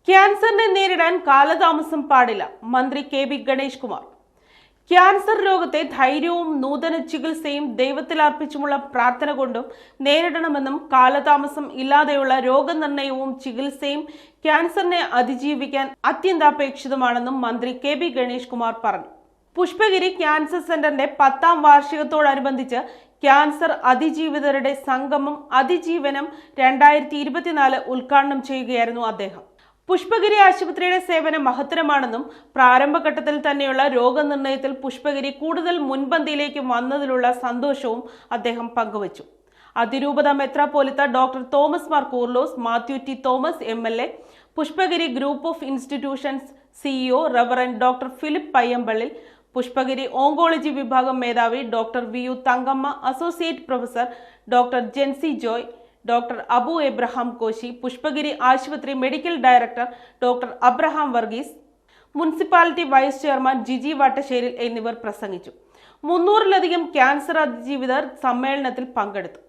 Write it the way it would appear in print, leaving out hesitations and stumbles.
ക്യാൻസറിനെ നേരിടാൻ കാലതാമസം പാടില്ല. മന്ത്രി കെ.ബി. ഗണേഷ് കുമാർ. ക്യാൻസർ രോഗത്തെ ധൈര്യവും നൂതന ചികിത്സയും ദൈവത്തിൽ അർപ്പിച്ചുമുള്ള പ്രാർത്ഥന കൊണ്ടും നേരിടണമെന്നും കാലതാമസം ഇല്ലാതെയുള്ള രോഗനിർണയവും ചികിത്സയും ക്യാൻസറിനെ അതിജീവിക്കാൻ അത്യന്താപേക്ഷിതമാണെന്നും മന്ത്രി കെ.ബി. ഗണേഷ് കുമാർ പറഞ്ഞു. പുഷ്പഗിരി ക്യാൻസർ സെന്ററിന്റെ 10ാം വാർഷികത്തോടനുബന്ധിച്ച് ക്യാൻസർ അതിജീവിതരുടെ സംഗമം അതിജീവനം 2024 ഉദ്ഘാടനം ചെയ്യുകയായിരുന്നു അദ്ദേഹം. പുഷ്പഗിരി ആശുപത്രിയുടെ സേവനം മഹത്തരമാണെന്നും പ്രാരംഭഘട്ടത്തിൽ തന്നെയുള്ള രോഗനിർണയത്തിൽ പുഷ്പഗിരി കൂടുതൽ മുൻപന്തിയിലേക്ക് വന്നതിലുള്ള സന്തോഷവും അദ്ദേഹം പങ്കുവച്ചു. അതിരൂപത മെത്രാപ്പോലിത്ത doctor Thomas Mar Koorilos, Mathew T Thomas MLA, Pushpagiri group of institutions CEO reverend doctor Philip Payyampallil, Pushpagiri oncology വിഭാഗം മേധാവി doctor VU Thankamma, associate professor doctor Jency Joy, doctor Abu Abraham Koshy, Pushpagiri ആശുപത്രി medical director doctor Abraham Varghese, municipality vice chairman Giji Vattasseril എന്നിവർ പ്രസംഗിച്ചു. 300-ലധികം ക്യാൻസർ അതിജീവിതർ സമ്മേളനത്തിൽ പങ്കെടുത്തു.